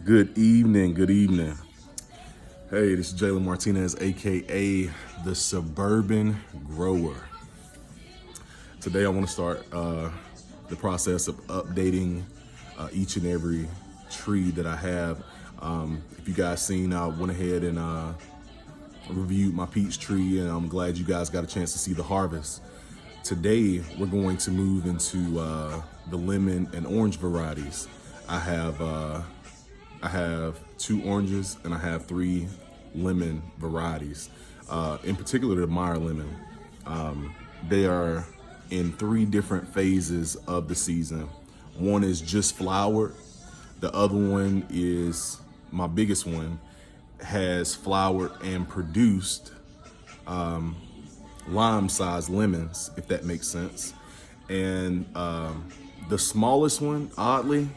Good evening. Good evening. Hey, this is Jalen Martinez, aka the Suburban Grower. Today, I want to start the process of updating each and every tree that I have. If you guys seen, I went ahead and reviewed my peach tree, and I'm glad you guys got a chance to see the harvest. Today, we're going to move into the lemon and orange varieties. I have 2 oranges and I have 3 lemon varieties. In particular, the Meyer lemon. They are in 3 different phases of the season. One is just flowered. The other one is, my biggest one, has flowered and produced lime-sized lemons, if that makes sense. And the smallest one, oddly,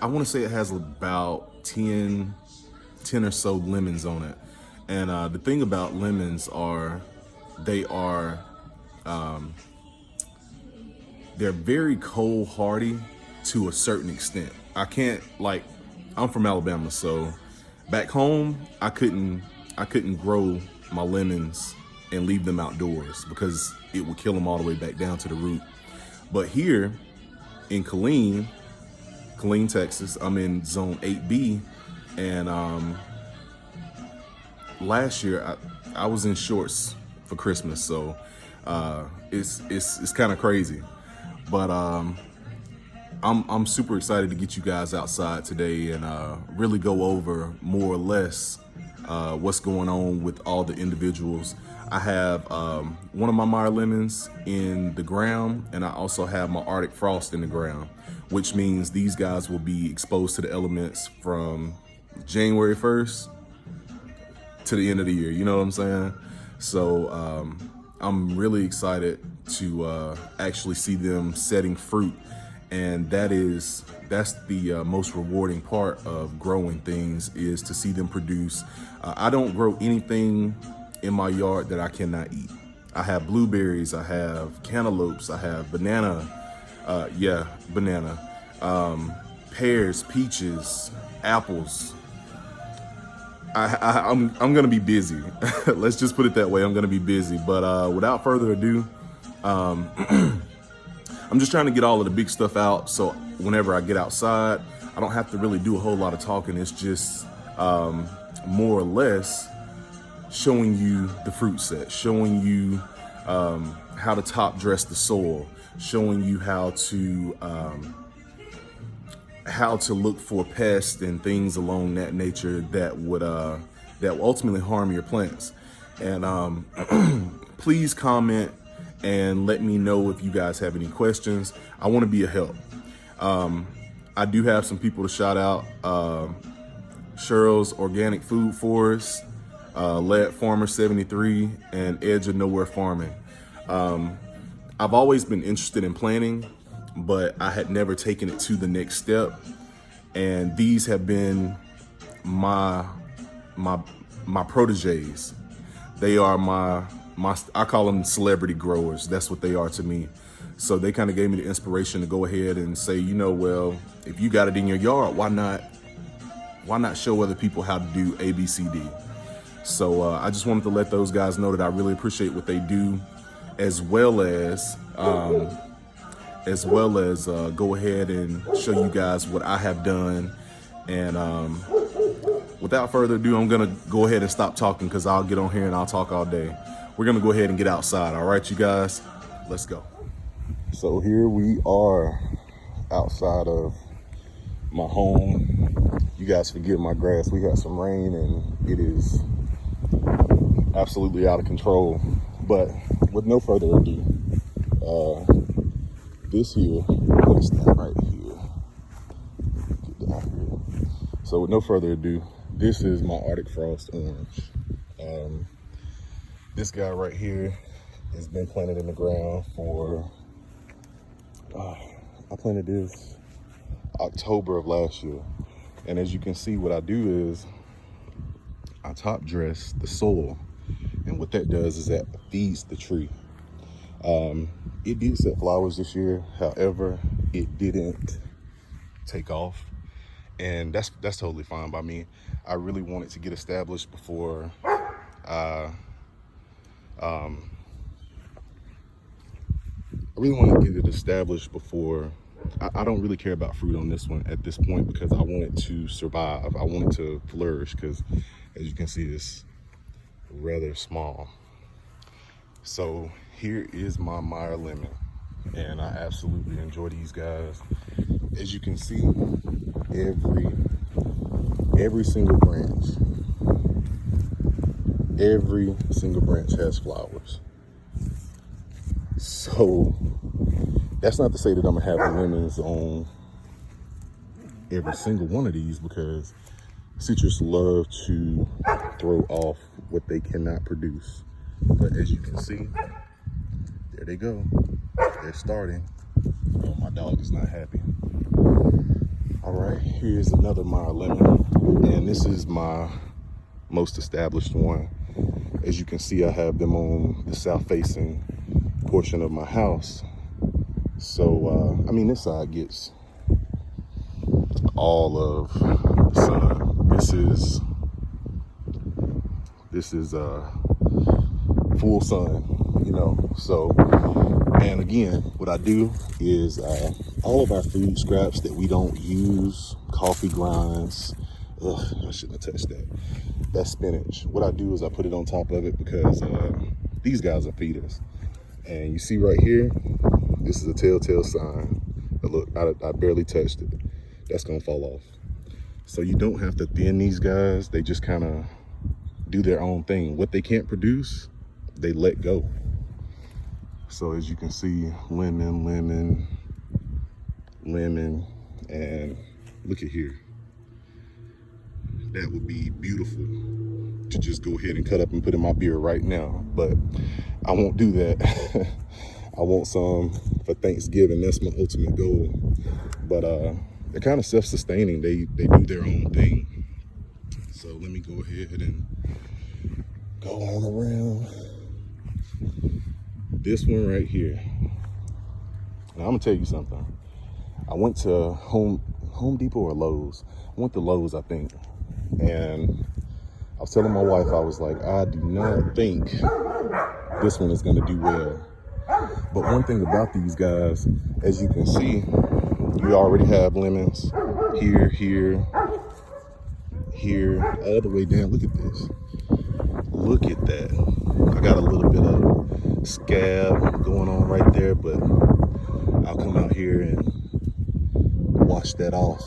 I want to say it has about 10 or so lemons on it. And the thing about lemons are they're very cold hardy to a certain extent. I'm from Alabama, so back home I couldn't grow my lemons and leave them outdoors because it would kill them all the way back down to the root. But here in Killeen, Texas, I'm in zone 8B, and last year I was in shorts for Christmas, so it's kind of crazy. But I'm super excited to get you guys outside today and really go over more or less what's going on with all the individuals. I have one of my Meyer lemons in the ground, and I also have my Arctic Frost in the ground, which means these guys will be exposed to the elements from January 1st to the end of the year. You know what I'm saying? So I'm really excited to actually see them setting fruit. And that's the most rewarding part of growing things, is to see them produce. I don't grow anything in my yard that I cannot eat. I have blueberries, I have cantaloupes, I have banana, pears, peaches, apples. I'm gonna be busy. Let's just put it that way. I'm gonna be busy. But without further ado, I'm just trying to get all of the big stuff out, so whenever I get outside, I don't have to really do a whole lot of talking. It's just more or less showing you the fruit set, showing you how to top dress the soil, showing you how to look for pests and things along that nature that will ultimately harm your plants. And please comment and let me know if you guys have any questions. I want to be a help. I do have some people to shout out. Cheryl's Organic Food Forest, Lead Farmer 73, and Edge of Nowhere Farming. I've always been interested in planting, but I had never taken it to the next step. And these have been my proteges. They are my I call them celebrity growers. That's what they are to me. So they kind of gave me the inspiration to go ahead and say, well, if you got it in your yard, why not show other people how to do A, B, C, D? So I just wanted to let those guys know that I really appreciate what they do, as well as go ahead and show you guys what I have done. And without further ado, I'm gonna go ahead and stop talking, because I'll get on here and I'll talk all day. We're gonna go ahead and get outside. All right, you guys, let's go. So here we are outside of my home. You guys forgive my grass. We got some rain and it is absolutely out of control. But with no further ado, this here, what is that right here? Get down here. So with no further ado, this is my Arctic Frost orange. This guy right here has been planted in the ground for, I planted this October of last year. And as you can see, what I do is I top dress the soil. And what that does is that feeds the tree. It did set flowers this year. However, it didn't take off. and that's totally fine by me. I really wanted to get established before I really want to get it established before. I don't really care about fruit on this one at this point because I want it to survive. I want it to flourish because, as you can see, it's rather small. So here is my Meyer lemon, and I absolutely enjoy these guys. As you can see, every single branch has flowers. So that's not to say that I'm gonna have lemons on every single one of these, because citrus love to throw off what they cannot produce. But as you can see, there they go. They're starting. Oh, my dog is not happy. All right, here's another Meyer lemon, and this is my most established one. As you can see, I have them on the south-facing portion of my house. So, I mean, this side gets all of the sun. This is full sun, you know. So, and again, what I do is all of our food scraps that we don't use, coffee grinds, I shouldn't have touched that. That's spinach. What I do is I put it on top of it because these guys are feeders. And you see right here, this is a telltale sign. But look, I barely touched it. That's gonna fall off. So you don't have to thin these guys. They just kind of do their own thing. What they can't produce, they let go. So as you can see, lemon, and look at here. That would be beautiful to just go ahead and cut up and put in my beer right now, but I won't do that. I want some for Thanksgiving. That's my ultimate goal. But they're kind of self-sustaining. They do their own thing. So let me go ahead and go on around this one right here. Now I'm gonna tell you something. I went to Home Depot or Lowe's. I went to Lowe's, I think, and I was telling my wife, I was like, I do not think this one is gonna do well. But one thing about these guys, as you can see, you already have lemons here, all the way down. Look at this. Look at that. I got a little bit of scab going on right there, but I'll come out here and wash that off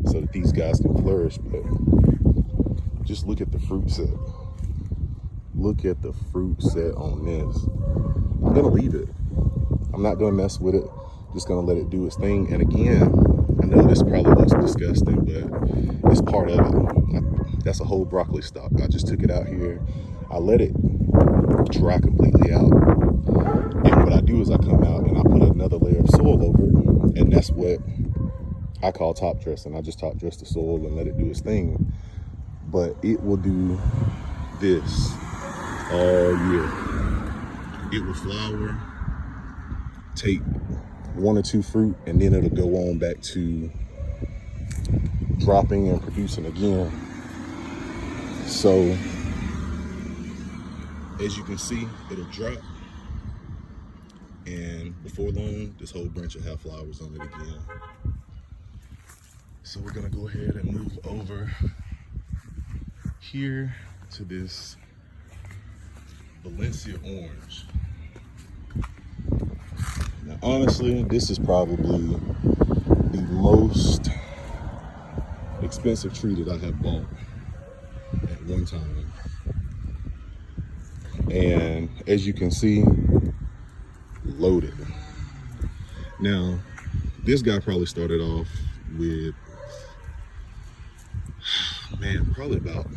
so that these guys can flourish. But just look at the fruit set. Look at the fruit set on this. I'm gonna leave it. I'm not gonna mess with it. Just gonna let it do its thing. And again, I know this probably looks disgusting, but it's part of it. That's a whole broccoli stalk. I just took it out here. I let it dry completely out. And what I do is I come out and I put another layer of soil over it. And that's what I call top dressing. I just top dress the soil and let it do its thing. But it will do this all year. It will flower, take one or two fruit, and then it'll go on back to dropping and producing again. So as you can see, it'll drop, and before long, this whole branch will have flowers on it again. So we're gonna go ahead and move over here to this Valencia orange. Now, honestly, this is probably the most expensive tree that I have bought at one time. And as you can see, loaded. Now, this guy probably started off with, man, probably about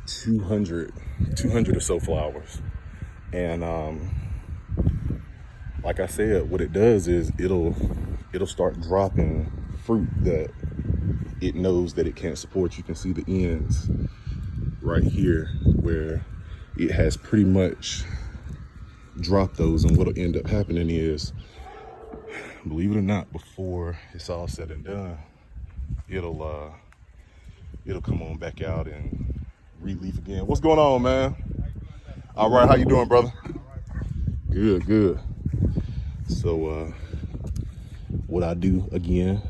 200 or so flowers. And like I said, what it does is it'll start dropping fruit that it knows that it can't support. You can see the ends right here where it has pretty much dropped those. And what'll end up happening is, believe it or not, before it's all said and done, it'll come on back out and re-leaf again. What's going on, man? All right, how you doing, brother? Good, good. So what I do again,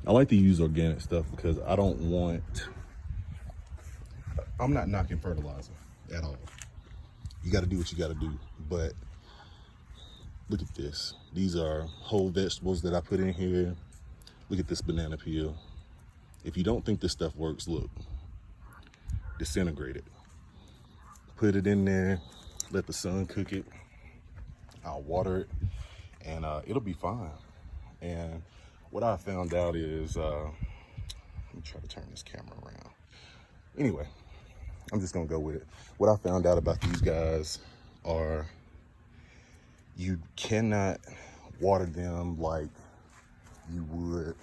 I like to use organic stuff because I'm not knocking fertilizer at all. You got to do what you got to do. But look at this. These are whole vegetables that I put in here. Look at this banana peel. If you don't think this stuff works, look, disintegrate it. Put it in there, let the sun cook it. I'll water it, and it'll be fine. And what I found out is, let me try to turn this camera around. Anyway, I'm just gonna go with it. What I found out about these guys are you cannot water them like you would,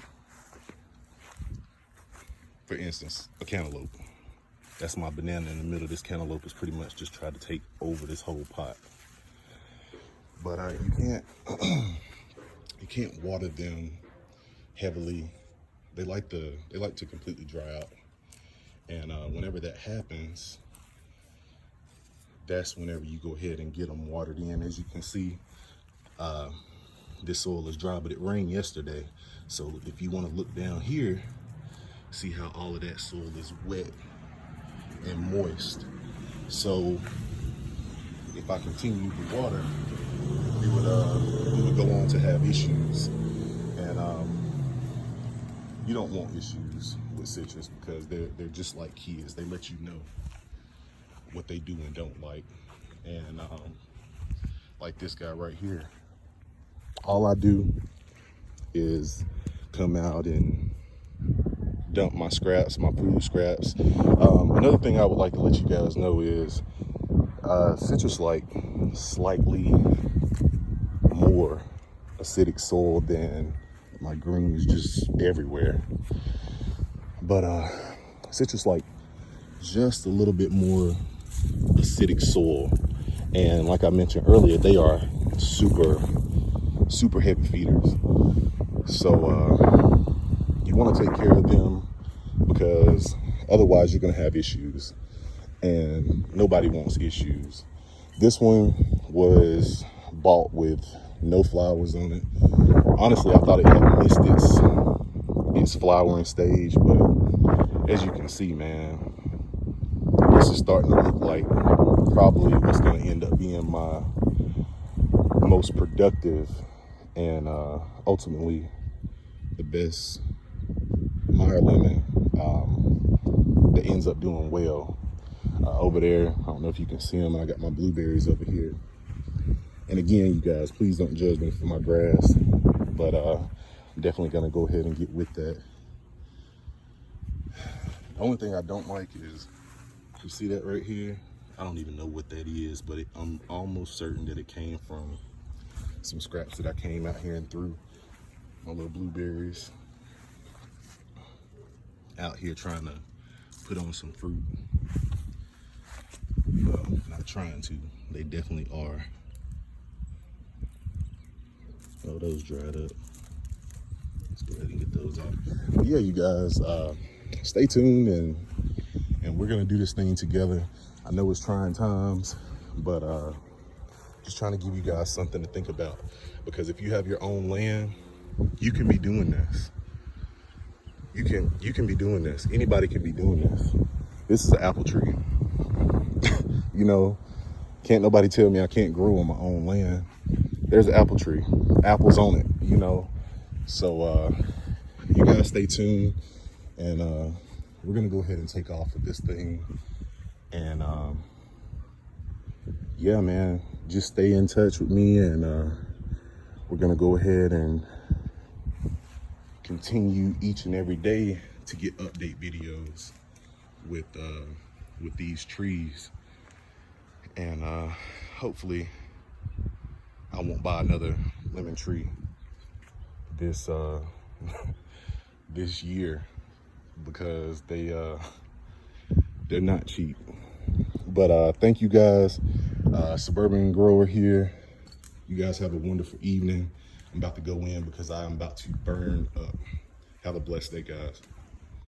for instance, a cantaloupe. That's my banana in the middle. This cantaloupe is pretty much just trying to take over this whole pot. But you can't water them heavily. They like to completely dry out. And whenever that happens, that's whenever you go ahead and get them watered in. As you can see, this soil is dry, but it rained yesterday. So if you want to look down here, see how all of that soil is wet and moist. So if I continue to water, we would go on to have issues. And you don't want issues with citrus because they're just like kids. They let you know what they do and don't like. And like this guy right here, all I do is come out and dump my scraps, my food scraps. Another thing I would like to let you guys know is citrus like slightly more acidic soil than my greens just everywhere. But citrus like just a little bit more acidic soil. And like I mentioned earlier, they are super heavy feeders. So you want to take care of them because otherwise you're going to have issues, and nobody wants issues. This one was bought with no flowers on it. Honestly, I thought it had missed its flowering stage, but as you can see, man, this is starting to look like probably what's going to end up being my most productive and ultimately the best Meyer lemon that ends up doing well. Over there, I don't know if you can see them, I got my blueberries over here. And again, you guys, please don't judge me for my grass, but I'm definitely gonna go ahead and get with that. The only thing I don't like is, you see that right here? I don't even know what that is, but I'm almost certain that it came from some scraps that I came out here and threw. My little blueberries out here trying to put on some fruit. Well, not trying to, they definitely are. Oh, those dried up. Let's go ahead and get those out. But yeah, you guys, stay tuned and we're gonna do this thing together. I know it's trying times, but just trying to give you guys something to think about, because if you have your own land, you can be doing this. You can be doing this. Anybody can be doing this. This is an apple tree. You know, can't nobody tell me I can't grow on my own land. There's an apple tree, apples on it, you know. So you guys stay tuned, and we're gonna go ahead and take off with this thing. And yeah, man, just stay in touch with me, and we're gonna go ahead and continue each and every day to get update videos with these trees. And hopefully I won't buy another lemon tree this this year, because they're not cheap. But thank you guys. Suburban Grower here. You guys have a wonderful evening. I'm about to go in because I am about to burn up. Have a blessed day, guys.